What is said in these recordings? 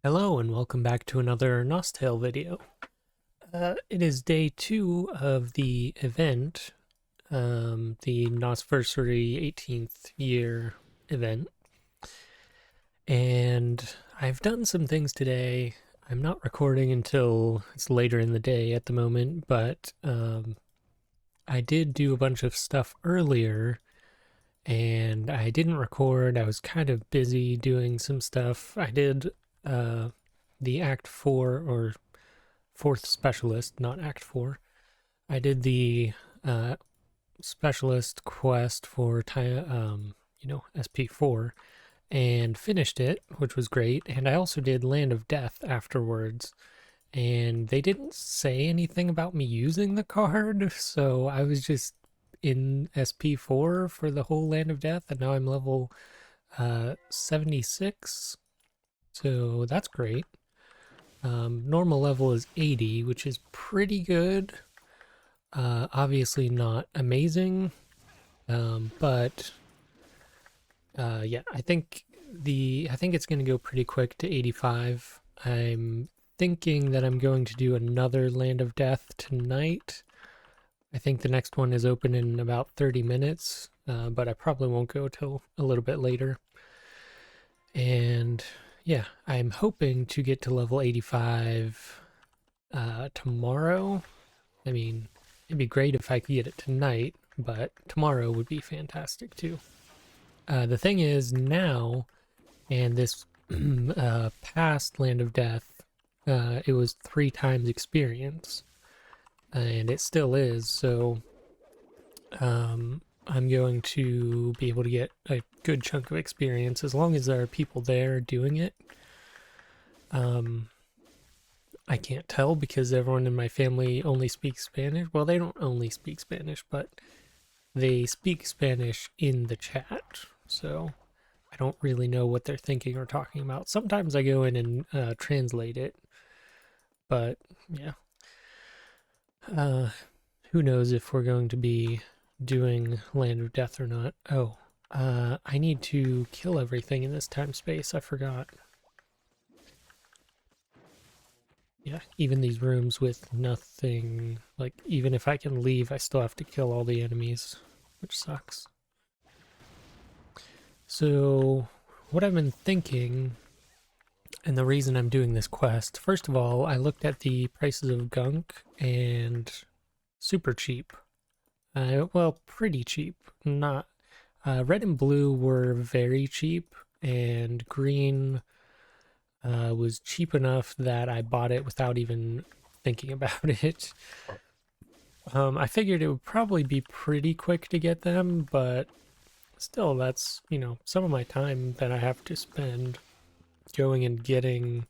Hello and welcome back to another Nostale video. It is day 2 of the event, the Nosversary 18th year event. And I've done some things today. I'm not recording until it's later in the day at the moment, but I did do a bunch of stuff earlier and I didn't record. I was kind of busy doing some stuff. I did the Act 4 or fourth specialist, not Act 4. I did the specialist quest for SP4 and finished it, which was great. And I also did Land of Death afterwards. And they didn't say anything about me using the card, so I was just in SP4 for the whole Land of Death, and now I'm level 76, so that's great. Normal level is 80, which is pretty good. Obviously not amazing, but yeah, I think it's going to go pretty quick to 85. I'm thinking that I'm going to do another Land of Death tonight. I think the next one is open in about 30 minutes, but I probably won't go till a little bit later. And yeah, I'm hoping to get to level 85 tomorrow. I mean, it'd be great if I could get it tonight, but tomorrow would be fantastic too. The thing is now, and this past Land of Death, it was 3 times experience, and it still is, so I'm going to be able to get a good chunk of experience as long as there are people there doing it. I can't tell because everyone in my family only speaks Spanish. Well, they don't only speak Spanish, but they speak Spanish in the chat, so I don't really know what they're thinking or talking about. Sometimes I go in and translate it, but yeah. Who knows if we're going to be doing Land of Death or not. Oh, I need to kill everything in this time space. I forgot. Yeah, even these rooms with nothing, like, even if I can leave, I still have to kill all the enemies, which sucks. So, what I've been thinking, and the reason I'm doing this quest, first of all, I looked at the prices of gunk, and super cheap. Well, pretty cheap. Not red and blue were very cheap, and green was cheap enough that I bought it without even thinking about it. I figured it would probably be pretty quick to get them, but still, that's, some of my time that I have to spend going and getting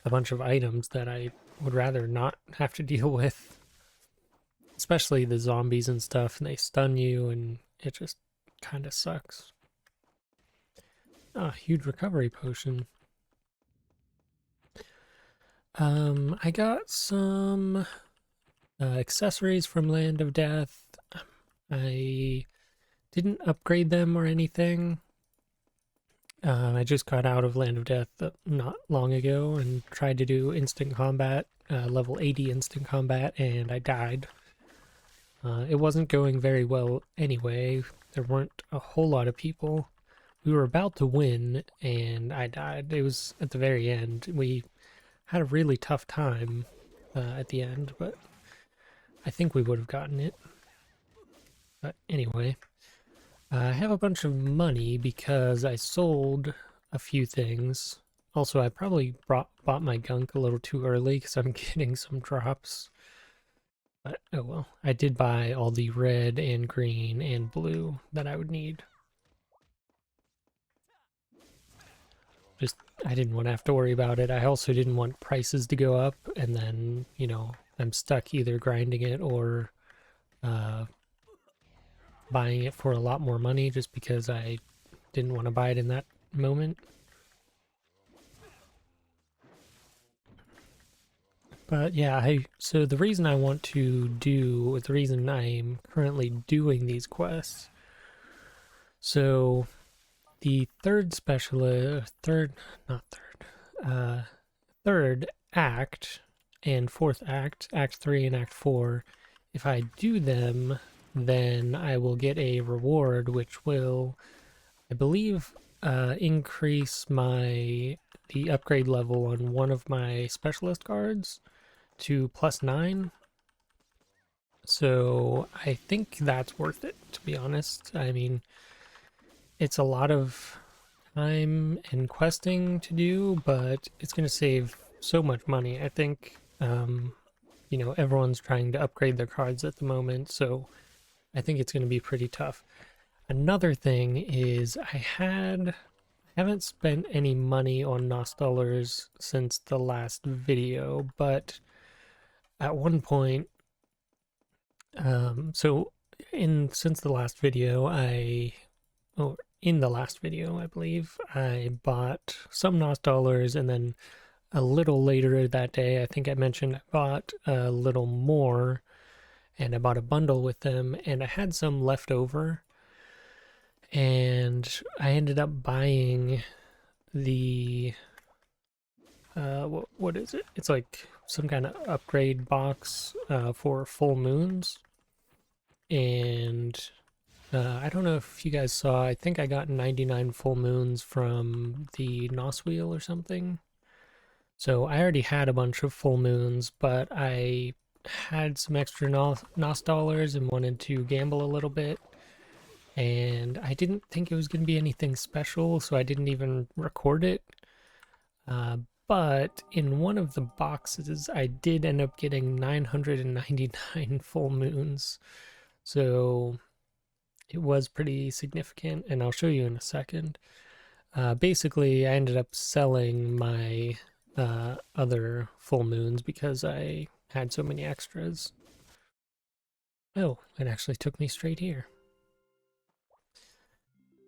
a bunch of items that I would rather not have to deal with. Especially the zombies and stuff, and they stun you, and it just kind of sucks. Ah, huge recovery potion. I got some accessories from Land of Death. I didn't upgrade them or anything. I just got out of Land of Death not long ago and tried to do instant combat, level 80 instant combat, and I died. It wasn't going very well anyway. There weren't a whole lot of people. We were about to win, and I died. It was at the very end. We had a really tough time at the end, but I think we would have gotten it. But anyway, I have a bunch of money because I sold a few things. Also, I probably bought my gunk a little too early because I'm getting some drops. But oh well, I did buy all the red and green and blue that I would need. Just, I didn't want to have to worry about it. I also didn't want prices to go up and then, I'm stuck either grinding it or buying it for a lot more money just because I didn't want to buy it in that moment. But yeah, so the reason I'm currently doing these quests, so the third act and fourth act, Act 3 and Act 4, if I do them, then I will get a reward which will, I believe, increase the upgrade level on one of my specialist cards to +9. So I think that's worth it, to be honest. I mean, it's a lot of time and questing to do, but it's going to save so much money. I think, everyone's trying to upgrade their cards at the moment, so I think it's going to be pretty tough. Another thing is I haven't spent any money on Nostalers since the last video, but at one point, so since the last video, in the last video, I believe, I bought some Nostalers, and then a little later that day, I think I mentioned I bought a little more, and I bought a bundle with them, and I had some left over, and I ended up buying the what is it? It's like some kind of upgrade box for full moons, and I don't know if you guys saw. I think I got 99 full moons from the Noswheel or something. So I already had a bunch of full moons, but I had some extra Nos dollars and wanted to gamble a little bit. And I didn't think it was going to be anything special, so I didn't even record it. But in one of the boxes, I did end up getting 999 full moons. So it was pretty significant, and I'll show you in a second. Basically, I ended up selling my other full moons because I had so many extras. Oh, it actually took me straight here.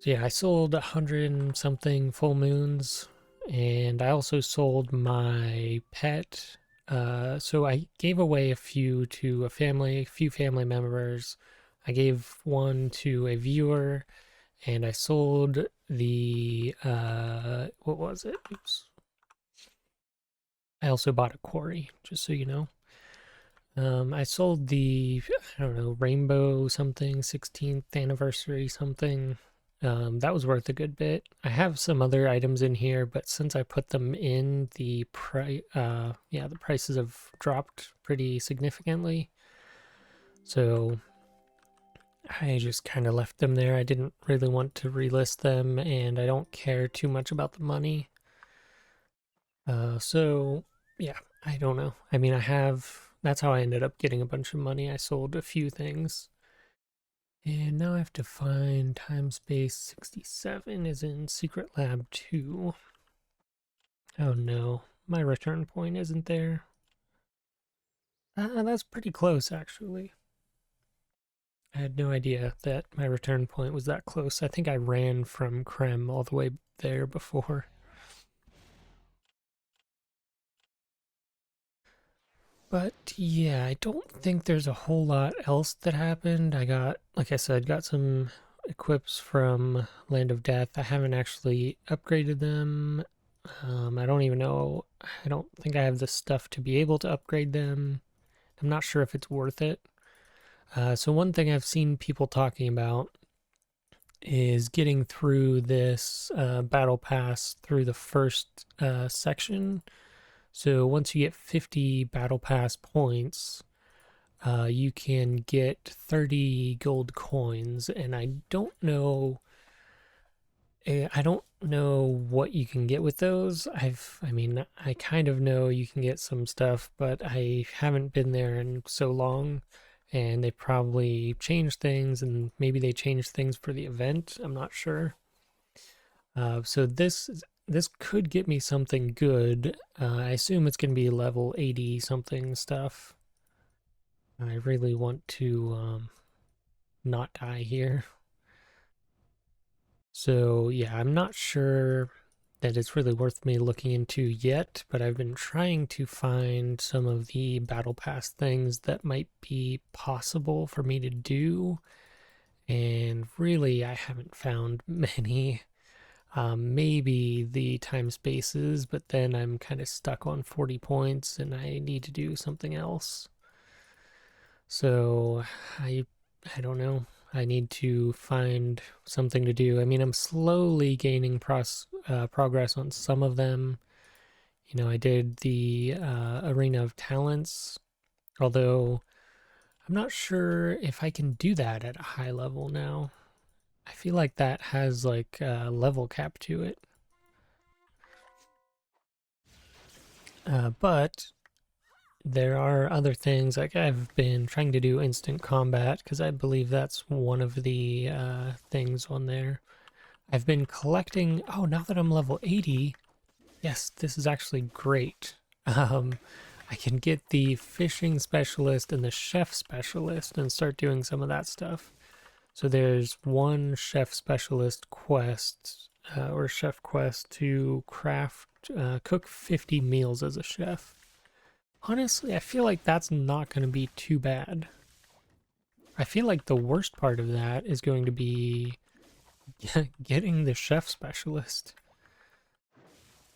So yeah, I sold 100 and something full moons, and I also sold my pet. So I gave away a few to a few family members. I gave one to a viewer, and I sold the, what was it? Oops. I also bought a quarry, just so you know. I sold the, I don't know, rainbow something, 16th anniversary something. That was worth a good bit. I have some other items in here, but since I put them in, the prices have dropped pretty significantly. So I just kind of left them there. I didn't really want to relist them, and I don't care too much about the money. So yeah, I don't know. I mean, that's how I ended up getting a bunch of money. I sold a few things. And now I have to find Time Space 67 is in Secret Lab 2. Oh no, my return point isn't there. That's pretty close, actually. I had no idea that my return point was that close. I think I ran from Krem all the way there before. But yeah, I don't think there's a whole lot else that happened. I got, like I said, got some equips from Land of Death. I haven't actually upgraded them. I don't even know. I don't think I have the stuff to be able to upgrade them. I'm not sure if it's worth it. So one thing I've seen people talking about is getting through this battle pass through the first section. So once you get 50 battle pass points, you can get 30 gold coins, and I don't know what you can get with those. I mean, I kind of know you can get some stuff, but I haven't been there in so long, and they probably changed things, and maybe they changed things for the event. I'm not sure. So this could get me something good. I assume it's going to be level 80 something stuff. I really want to not die here. So yeah, I'm not sure that it's really worth me looking into yet, but I've been trying to find some of the battle pass things that might be possible for me to do, and really I haven't found many. Maybe the time spaces, but then I'm kind of stuck on 40 points and I need to do something else. So I I don't know. I need to find something to do. I mean, I'm slowly gaining progress on some of them. You know, I did the Arena of Talents, although I'm not sure if I can do that at a high level now. I feel like that has like a level cap to it. But there are other things, like I've been trying to do instant combat because I believe that's one of the things on there. I've been collecting. Oh, now that I'm level 80, yes, this is actually great. Um, I can get the fishing specialist and the chef specialist and start doing some of that stuff. So there's one chef specialist quest or chef quest to cook 50 meals as a chef. Honestly, I feel like that's not going to be too bad. I feel like the worst part of that is going to be getting the chef specialist.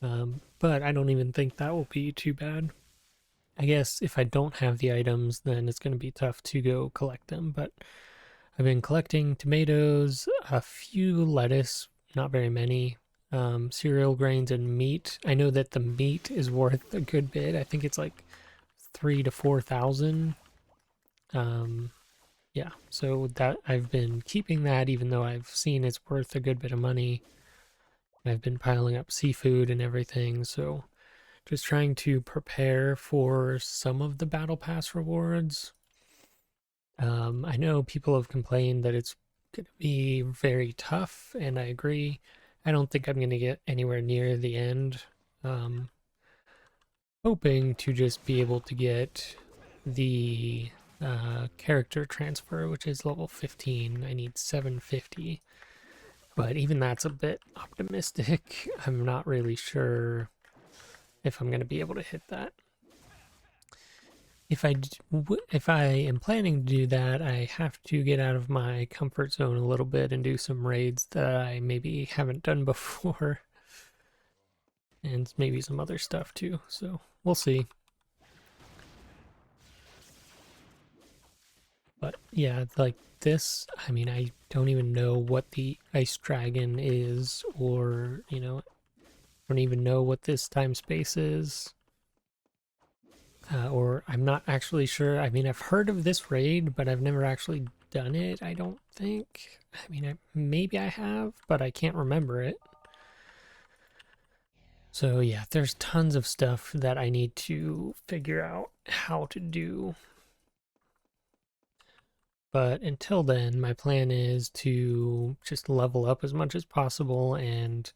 But I don't even think that will be too bad. I guess if I don't have the items, then it's going to be tough to go collect them. But I've been collecting tomatoes, a few lettuce, not very many, cereal grains, and meat. I know that the meat is worth a good bit. I think it's like 3 to 4,000. Um, yeah, so that I've been keeping that, even though I've seen it's worth a good bit of money. I've been piling up seafood and everything, so just trying to prepare for some of the battle pass rewards. I know people have complained that it's going to be very tough, and I agree. I don't think I'm going to get anywhere near the end. Um, Hoping to just be able to get the character transfer, which is level 15. I need 750, but even that's a bit optimistic. I'm not really sure if I'm going to be able to hit that. If I am planning to do that, I have to get out of my comfort zone a little bit and do some raids that I maybe haven't done before, and maybe some other stuff too. So we'll see. But yeah, like this, I mean, I don't even know what the ice dragon is, or I don't even know what this time space is. Or I'm not actually sure. I mean, I've heard of this raid, but I've never actually done it, I don't think. I mean, maybe I have, but I can't remember it. So yeah, there's tons of stuff that I need to figure out how to do. But until then, my plan is to just level up as much as possible and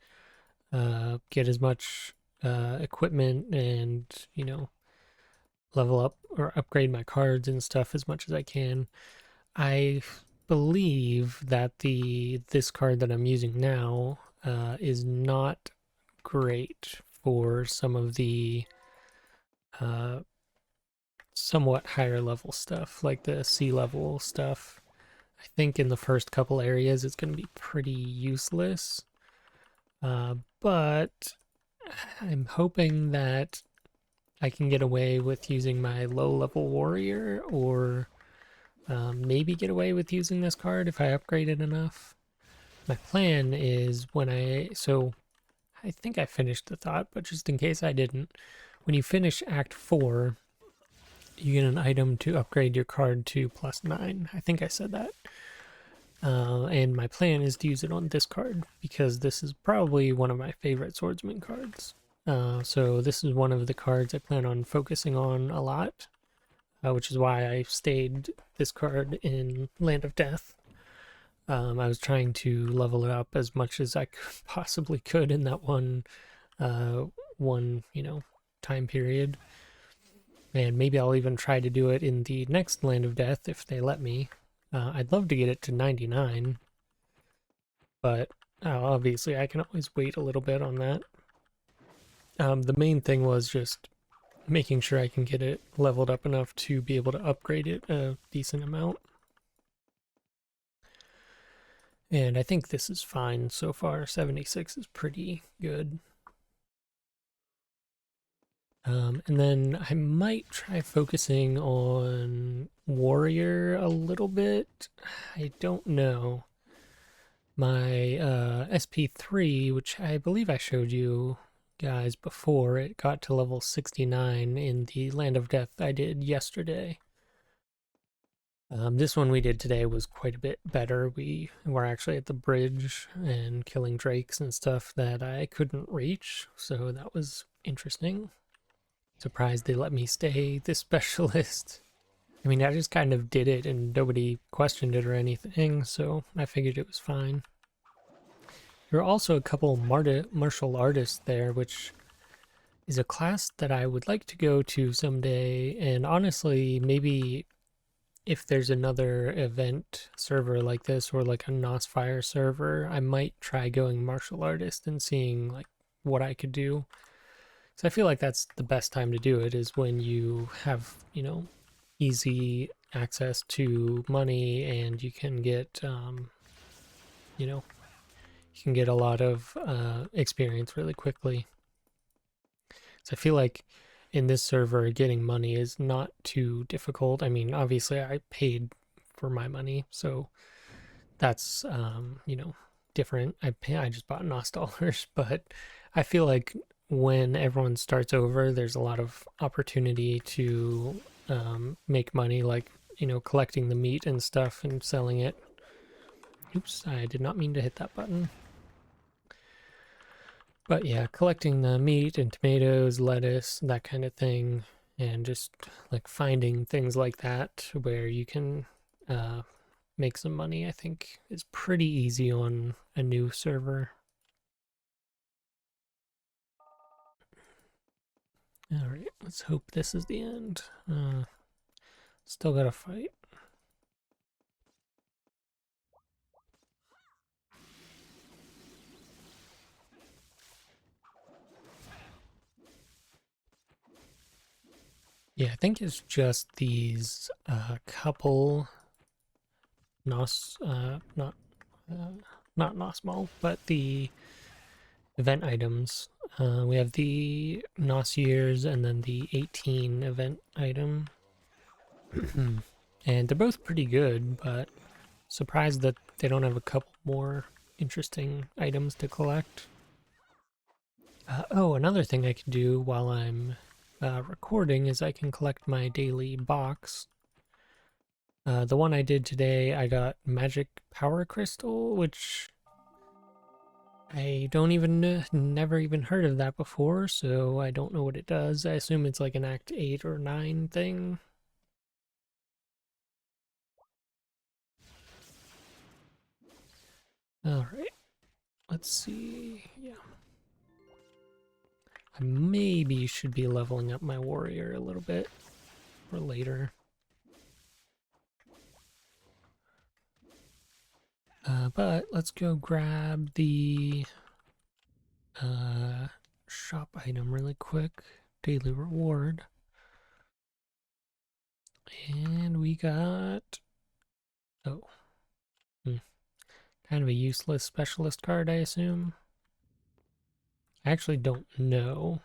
get as much equipment and, level up or upgrade my cards and stuff as much as I can. I believe that this card that I'm using now is not great for some of the uh, somewhat higher level stuff, like the sea level stuff. I think in the first couple areas it's going to be pretty useless, but I'm hoping that I can get away with using my low level warrior, or maybe get away with using this card if I upgrade it enough. My plan is so I think I finished the thought, but just in case I didn't, when you finish Act 4, you get an item to upgrade your card to +9. I think I said that. And my plan is to use it on this card because this is probably one of my favorite swordsman cards. So this is one of the cards I plan on focusing on a lot, which is why I stayed this card in Land of Death. I was trying to level it up as much as I possibly could in that one time period. And maybe I'll even try to do it in the next Land of Death if they let me. I'd love to get it to 99, but obviously I can always wait a little bit on that. The main thing was just making sure I can get it leveled up enough to be able to upgrade it a decent amount. And I think this is fine so far. 76 is pretty good. And then I might try focusing on warrior a little bit. I don't know. My SP3, which I believe I showed you guys before, it got to level 69 in the Land of Death I did yesterday. This one we did today was quite a bit better. We were actually at the bridge and killing drakes and stuff that I couldn't reach, so that was interesting. Surprised they let me stay this specialist. I mean, I just kind of did it and nobody questioned it or anything, so I figured it was fine. There are also a couple martial artists there, which is a class that I would like to go to someday, and honestly, maybe if there's another event server like this or like a Nosfire server, I might try going martial artist and seeing like what I could do. So I feel like that's the best time to do it is when you have, easy access to money and you can get, you know, you can get a lot of experience really quickly. So I feel like in this server, getting money is not too difficult. I mean, obviously, I paid for my money, so that's different. I just bought Nostalers, but I feel like when everyone starts over, there's a lot of opportunity to make money, like collecting the meat and stuff and selling it. Oops, I did not mean to hit that button. But yeah, collecting the meat and tomatoes, lettuce, that kind of thing, and just like finding things like that where you can make some money, I think is pretty easy on a new server. All right, let's hope this is the end. Still gotta fight. Yeah, I think it's just these couple Nos, not Nosmal, but the event items. We have the Nos years and then the 18 event item. And they're both pretty good, but surprised that they don't have a couple more interesting items to collect. Oh, another thing I can do while I'm recording is I can collect my daily box. The one I did today, I got Magic Power Crystal, which I don't even, never even heard of that before, so I don't know what it does. I assume it's like an Act 8 or 9 thing. Alright, let's see. Yeah. I maybe should be leveling up my warrior a little bit for later. But let's go grab the shop item really quick. Daily reward. And we got... Oh. Kind of a useless specialist card, I assume. I actually don't know.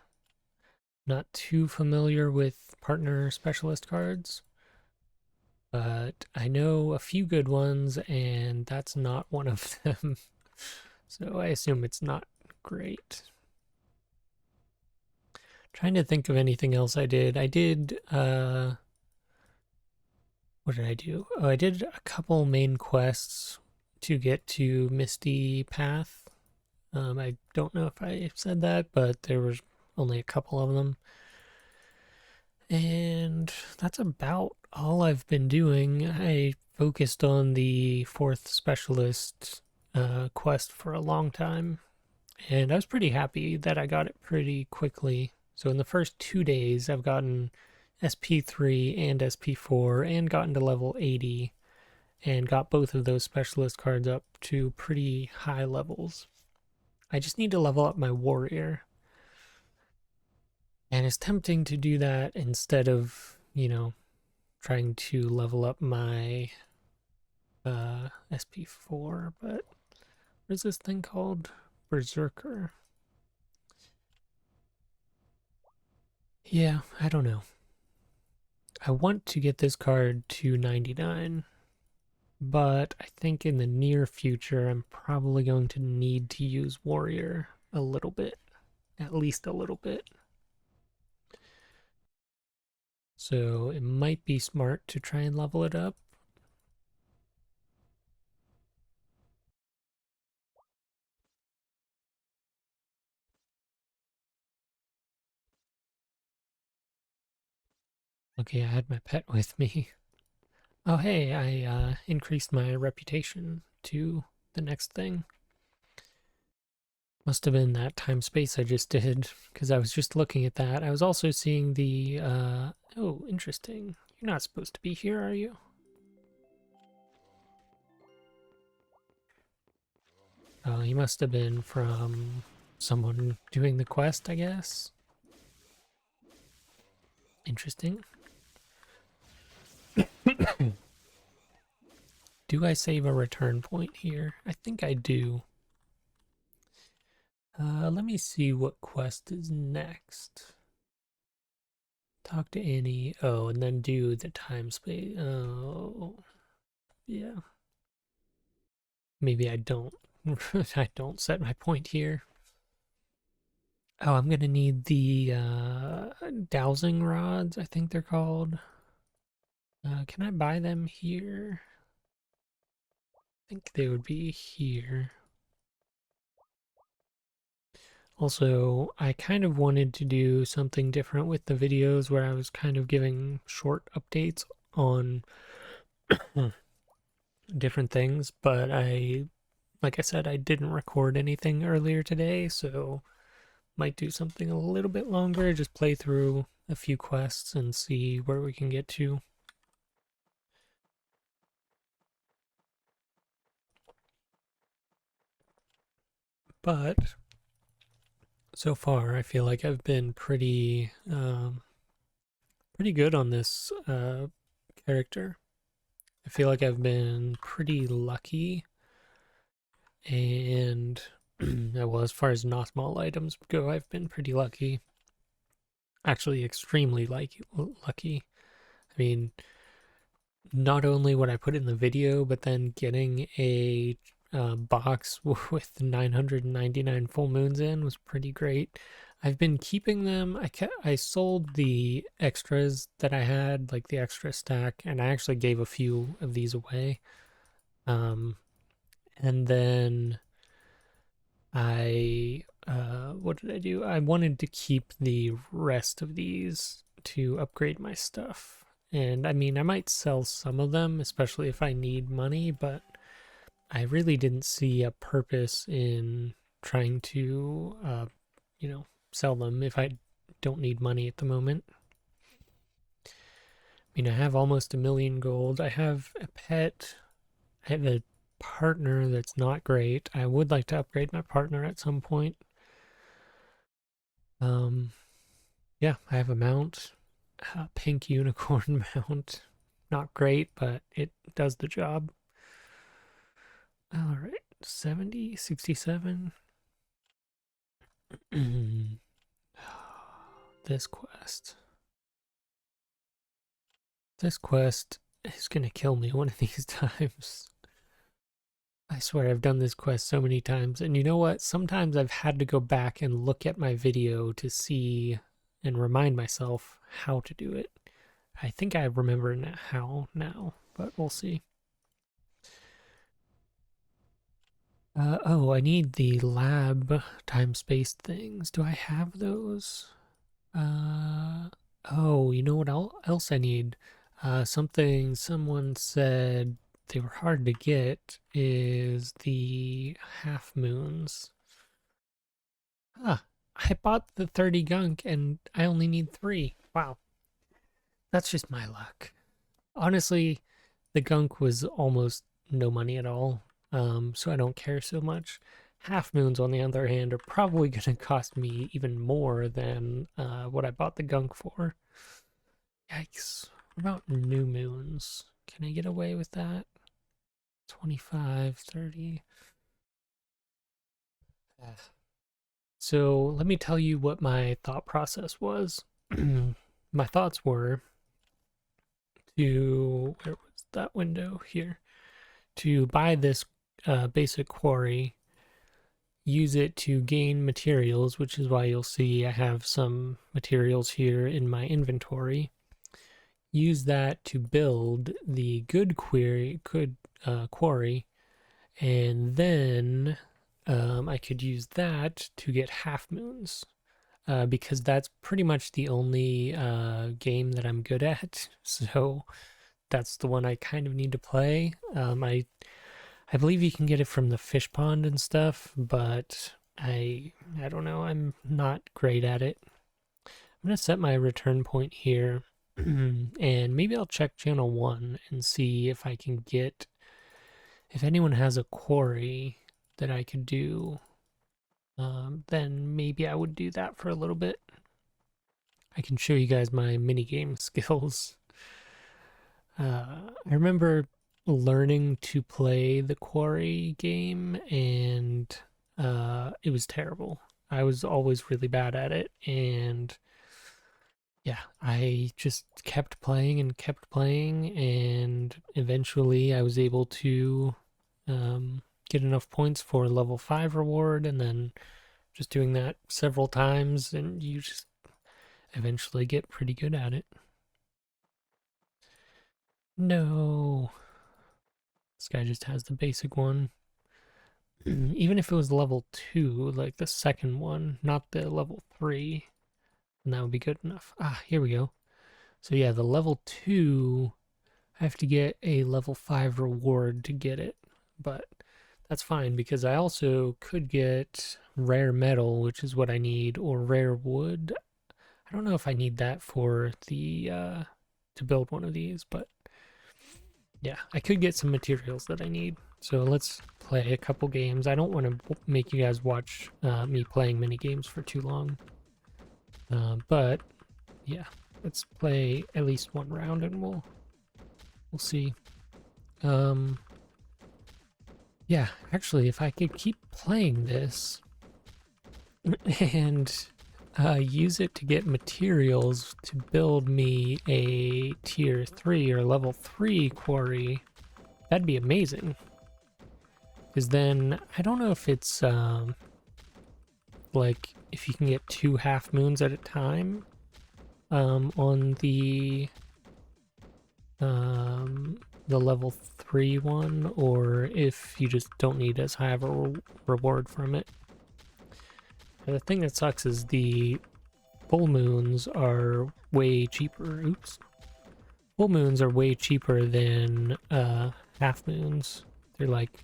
Not too familiar with partner specialist cards. But I know a few good ones, and that's not one of them. So I assume it's not great. Trying to think of anything else I did. I did, what did I do? Oh, I did a couple main quests to get to Misty Path. I don't know if I said that, but there was only a couple of them. And that's about all I've been doing. I focused on the fourth specialist quest for a long time, and I was pretty happy that I got it pretty quickly. So in the first 2 days, I've gotten SP3 and SP4 and gotten to level 80 and got both of those specialist cards up to pretty high levels. I just need to level up my warrior. And it's tempting to do that instead of, trying to level up my SP4, but what is this thing called? Berserker. Yeah, I don't know. I want to get this card to 99, but I think in the near future I'm probably going to need to use Warrior a little bit, at least a little bit. So it might be smart to try and level it up. Okay, I had my pet with me. Oh, hey, I increased my reputation to the next thing. Must have been that time space I just did, because I was just looking at that. I was also seeing the, oh, interesting. You're not supposed to be here, are you? Oh, he must have been from someone doing the quest, I guess. Interesting. Do I save a return point here? I think I do. Let me see what quest is next. Talk to Annie. Oh, and then do the time space. Oh, yeah. Maybe I don't. I don't set my point here. Oh, I'm gonna need the dowsing rods, I think they're called. Can I buy them here? I think they would be here. Also, I kind of wanted to do something different with the videos where I was kind of giving short updates on different things, but like I said, I didn't record anything earlier today, so might do something a little bit longer, just play through a few quests and see where we can get to. But so far, I feel like I've been pretty good on this character. I feel like I've been pretty lucky, and well, as far as not small items go, I've been pretty lucky. Actually, extremely lucky. I mean, not only what I put in the video, but then getting a box with 999 full moons in was pretty great. I've been keeping them. I sold the extras that I had, like the extra stack, and I actually gave a few of these away. And then what did I do? I wanted to keep the rest of these to upgrade my stuff. And I mean, I might sell some of them, especially if I need money, but I really didn't see a purpose in trying to, sell them if I don't need money at the moment. I mean, I have almost 1,000,000 gold. I have a pet. I have a partner that's not great. I would like to upgrade my partner at some point. Um, yeah, I have a mount, a pink unicorn mount. Not great, but it does the job. All right, 70, 67. This quest. This quest is gonna kill me one of these times. I swear I've done this quest so many times, and you know what? Sometimes I've had to go back and look at my video to see and remind myself how to do it. I think I remember how now, but we'll see. Oh, I need the lab time space things. Do I have those? Oh, you know what else I need? Something someone said they were hard to get is the half moons. Ah, I bought the 30 gunk and I only need 3. Wow, that's just my luck. Honestly, the gunk was almost no money at all, so I don't care so much. Half moons, on the other hand, are probably going to cost me even more than what I bought the gunk for. Yikes. What about new moons? Can I get away with that? 25, 30. So let me tell you what my thought process was. My thoughts were to, where was that window here? To buy this basic quarry, use it to gain materials, which is why you'll see I have some materials here in my inventory. Use that to build the good quarry, and then I could use that to get half moons. Because that's pretty much the only game that I'm good at. So that's the one I kind of need to play. I believe you can get it from the fish pond and stuff, but I don't know. I'm not great at it. I'm gonna set my return point here, and maybe I'll check channel 1 and see if I can get, if anyone has a quarry that I could do. Then maybe I would do that for a little bit. I can show you guys my minigame skills. I remember learning to play the quarry game, and it was terrible. I was always really bad at it, and yeah, I just kept playing and kept playing, and eventually I was able to get enough points for level 5 reward, and then just doing that several times, and you just eventually get pretty good at it. No. This guy just has the basic one. Even if it was level 2, like the second one, not the level 3, then that would be good enough. Ah, here we go. So yeah, the level 2, I have to get a level 5 reward to get it. But that's fine, because I also could get rare metal, which is what I need, or rare wood. I don't know if I need that for the to build one of these, but yeah, I could get some materials that I need. So let's play a couple games. I don't want to make you guys watch me playing mini games for too long. But yeah, let's play at least one round and we'll see. Yeah, actually, if I could keep playing this and use it to get materials to build me a tier 3 or level 3 quarry, that'd be amazing. Because then, I don't know if it's, like, if you can get 2 half moons at a time, on the level 3 one, or if you just don't need as high of a reward from it. And the thing that sucks is the full moons are way cheaper. Oops. Full moons are way cheaper than half moons. They're like,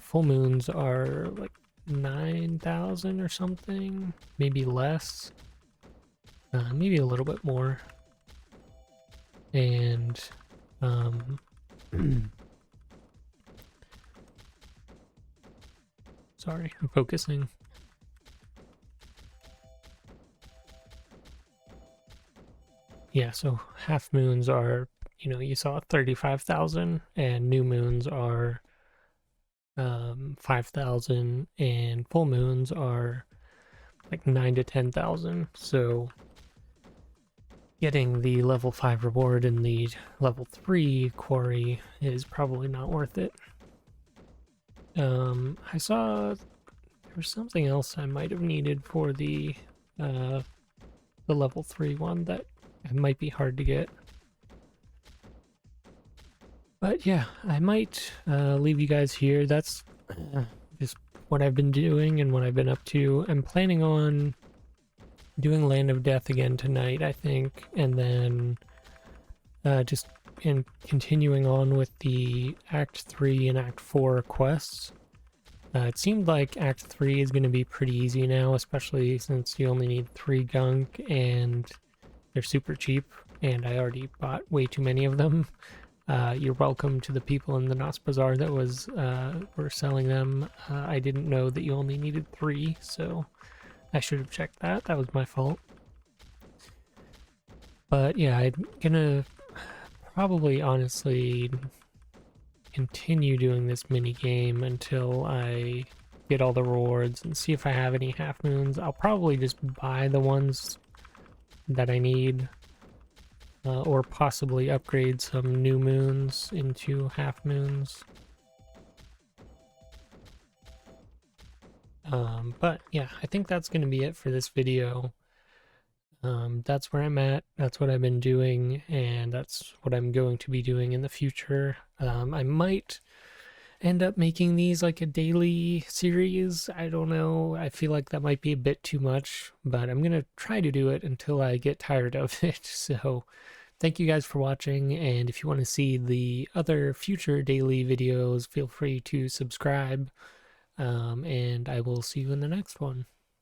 full moons are like 9,000 or something, maybe less, maybe a little bit more. And sorry, I'm focusing. Yeah, so half moons are, you know, you saw 35,000, and new moons are 5,000, and full moons are like 9 to 10,000. So getting the level 5 reward in the level 3 quarry is probably not worth it. I saw there was something else I might have needed for the level 3 one that it might be hard to get. But yeah, I might leave you guys here. That's just what I've been doing and what I've been up to. I'm planning on doing Land of Death again tonight, I think, and then just continuing on with the Act 3 and Act 4 quests. It seemed like Act 3 is going to be pretty easy now, especially since you only need 3 gunk and they're super cheap, and I already bought way too many of them. You're welcome to the people in the Nosversary that were selling them. I didn't know that you only needed 3, so I should have checked that. That was my fault. But yeah, I'm gonna probably honestly continue doing this mini game until I get all the rewards and see if I have any half moons. I'll probably just buy the ones that I need, or possibly upgrade some new moons into half moons. But yeah, I think that's going to be it for this video. That's where I'm at, that's what I've been doing, and that's what I'm going to be doing in the future. I might end up making these like a daily series. I don't know. I feel like that might be a bit too much, but I'm going to try to do it until I get tired of it. So thank you guys for watching, and if you want to see the other future daily videos, feel free to subscribe, and I will see you in the next one.